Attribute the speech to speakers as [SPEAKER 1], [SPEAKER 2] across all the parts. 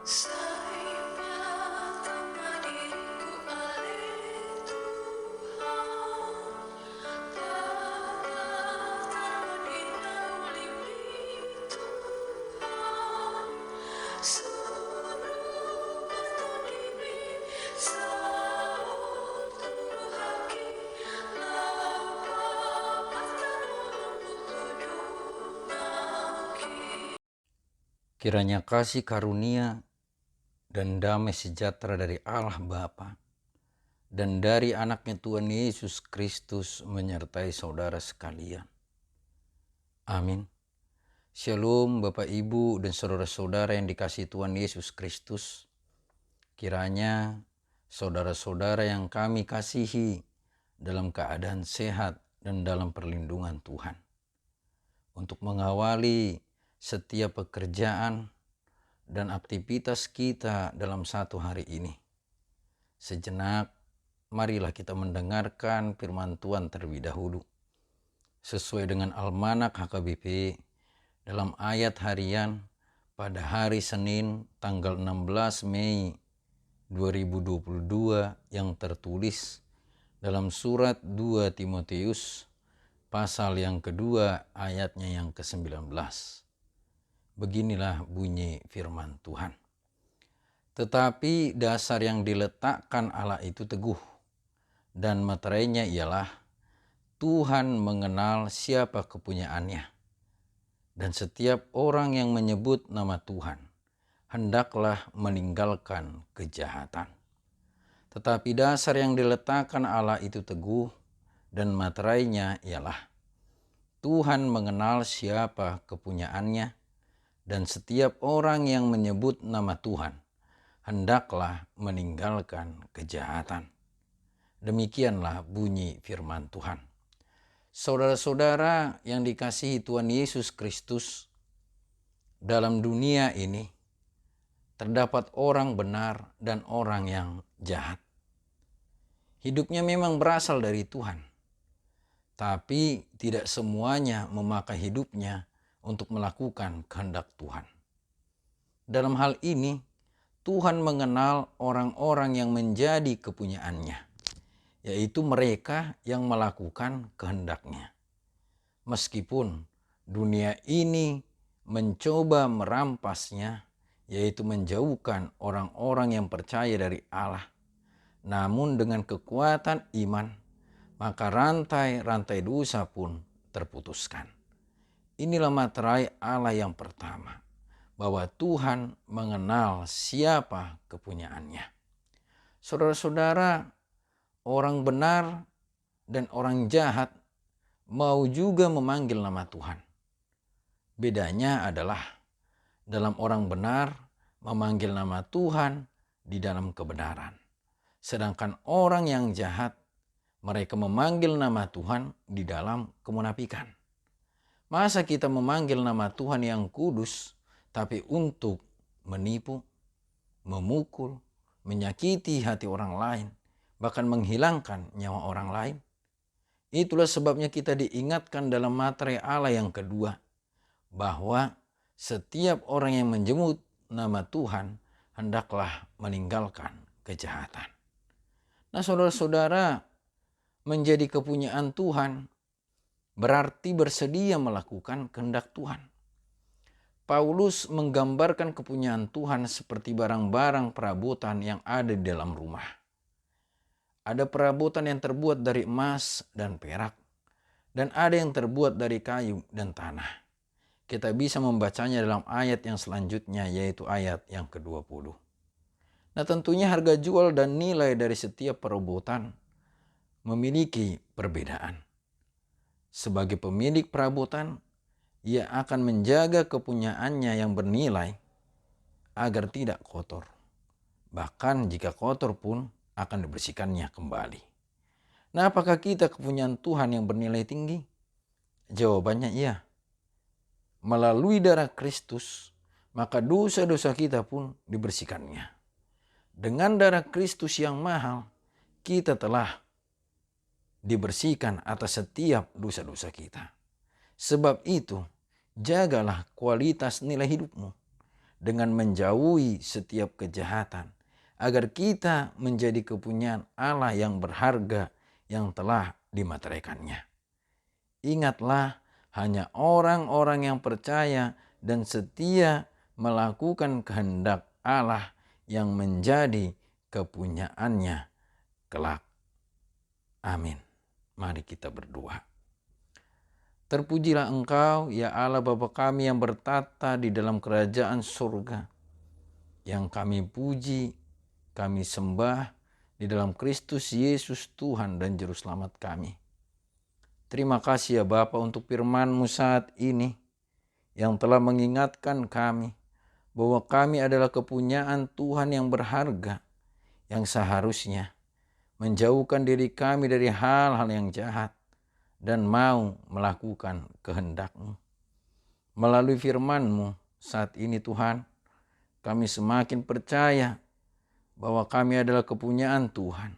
[SPEAKER 1] Saibatama diriku oleh Tuhan, Bapa dinaulimi Tuhan, suruh batangimi saut haki, lapa patanulung kudunaki.
[SPEAKER 2] Kiranya kasih karunia dan damai sejahtera dari Allah Bapa dan dari anaknya Tuhan Yesus Kristus menyertai saudara sekalian. Amin. Shalom Bapak Ibu dan saudara-saudara yang dikasihi Tuhan Yesus Kristus. Kiranya saudara-saudara yang kami kasihi dalam keadaan sehat dan dalam perlindungan Tuhan. Untuk mengawali setiap pekerjaan dan aktivitas kita dalam satu hari ini. Sejenak, marilah kita mendengarkan firman Tuhan terlebih dahulu. Sesuai dengan Almanak HKBP dalam ayat harian pada hari Senin tanggal 16 Mei 2022 yang tertulis dalam surat 2 Timotius pasal yang kedua ayatnya yang ke-19. Beginilah bunyi firman Tuhan. Tetapi dasar yang diletakkan Allah itu teguh, dan materainya ialah Tuhan mengenal siapa kepunyaannya. Dan setiap orang yang menyebut nama Tuhan, hendaklah meninggalkan kejahatan. Tetapi dasar yang diletakkan Allah itu teguh, dan materainya ialah Tuhan mengenal siapa kepunyaannya, dan setiap orang yang menyebut nama Tuhan, hendaklah meninggalkan kejahatan. Demikianlah bunyi firman Tuhan. Saudara-saudara yang dikasihi Tuhan Yesus Kristus, dalam dunia ini terdapat orang benar dan orang yang jahat. Hidupnya memang berasal dari Tuhan, tapi tidak semuanya memakai hidupnya untuk melakukan kehendak Tuhan. Dalam hal ini, Tuhan mengenal orang-orang yang menjadi kepunyaannya, yaitu mereka yang melakukan kehendaknya. Meskipun dunia ini mencoba merampasnya, yaitu menjauhkan orang-orang yang percaya dari Allah, namun dengan kekuatan iman, maka rantai-rantai dosa pun terputuskan. Inilah materai Allah yang pertama, bahwa Tuhan mengenal siapa kepunyaannya. Saudara-saudara, orang benar dan orang jahat mau juga memanggil nama Tuhan. Bedanya adalah dalam orang benar memanggil nama Tuhan di dalam kebenaran. Sedangkan orang yang jahat, mereka memanggil nama Tuhan di dalam kemunafikan. Masa kita memanggil nama Tuhan yang kudus, tapi untuk menipu, memukul, menyakiti hati orang lain, bahkan menghilangkan nyawa orang lain? Itulah sebabnya kita diingatkan dalam materai Allah yang kedua, bahwa setiap orang yang menyebut nama Tuhan hendaklah meninggalkan kejahatan. Nah, saudara-saudara, menjadi kepunyaan Tuhan berarti bersedia melakukan kehendak Tuhan. Paulus menggambarkan kepunyaan Tuhan seperti barang-barang perabotan yang ada di dalam rumah. Ada perabotan yang terbuat dari emas dan perak, dan ada yang terbuat dari kayu dan tanah. Kita bisa membacanya dalam ayat yang selanjutnya, yaitu ayat yang ke-20. Nah, tentunya harga jual dan nilai dari setiap perabotan memiliki perbedaan. Sebagai pemilik perabotan, ia akan menjaga kepunyaannya yang bernilai agar tidak kotor. Bahkan jika kotor pun akan dibersihkannya kembali. Nah, apakah kita kepunyaan Tuhan yang bernilai tinggi? Jawabannya iya. Melalui darah Kristus, maka dosa-dosa kita pun dibersihkannya. Dengan darah Kristus yang mahal, kita telah dibersihkan atas setiap dosa-dosa kita. Sebab itu, jagalah kualitas nilai hidupmu dengan menjauhi setiap kejahatan, agar kita menjadi kepunyaan Allah yang berharga yang telah dimateraikannya. Ingatlah, hanya orang-orang yang percaya dan setia melakukan kehendak Allah yang menjadi kepunyaannya kelak. Amin. Mari kita berdoa. Terpujilah Engkau, ya Allah Bapa kami yang bertata di dalam kerajaan surga, yang kami puji, kami sembah di dalam Kristus Yesus Tuhan dan Juru Selamat kami. Terima kasih ya Bapa untuk firman-Mu saat ini yang telah mengingatkan kami bahwa kami adalah kepunyaan Tuhan yang berharga, yang seharusnya menjauhkan diri kami dari hal-hal yang jahat dan mau melakukan kehendak-Mu. Melalui firman-Mu saat ini Tuhan, kami semakin percaya bahwa kami adalah kepunyaan Tuhan,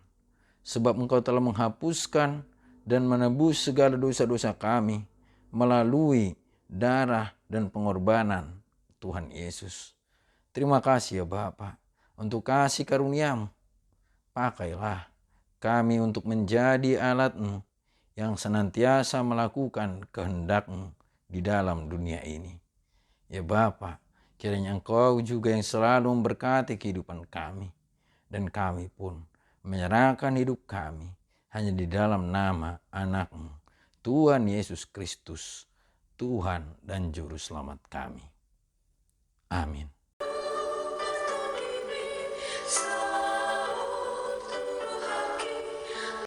[SPEAKER 2] sebab Engkau telah menghapuskan dan menebus segala dosa-dosa kami melalui darah dan pengorbanan Tuhan Yesus. Terima kasih ya Bapa untuk kasih karunia-Mu. Pakailah kami untuk menjadi alat-Mu yang senantiasa melakukan kehendak-Mu di dalam dunia ini. Ya Bapa, kiranya Engkau juga yang selalu memberkati kehidupan kami, dan kami pun menyerahkan hidup kami hanya di dalam nama anak-Mu, Tuhan Yesus Kristus, Tuhan dan Juru Selamat kami. Amin.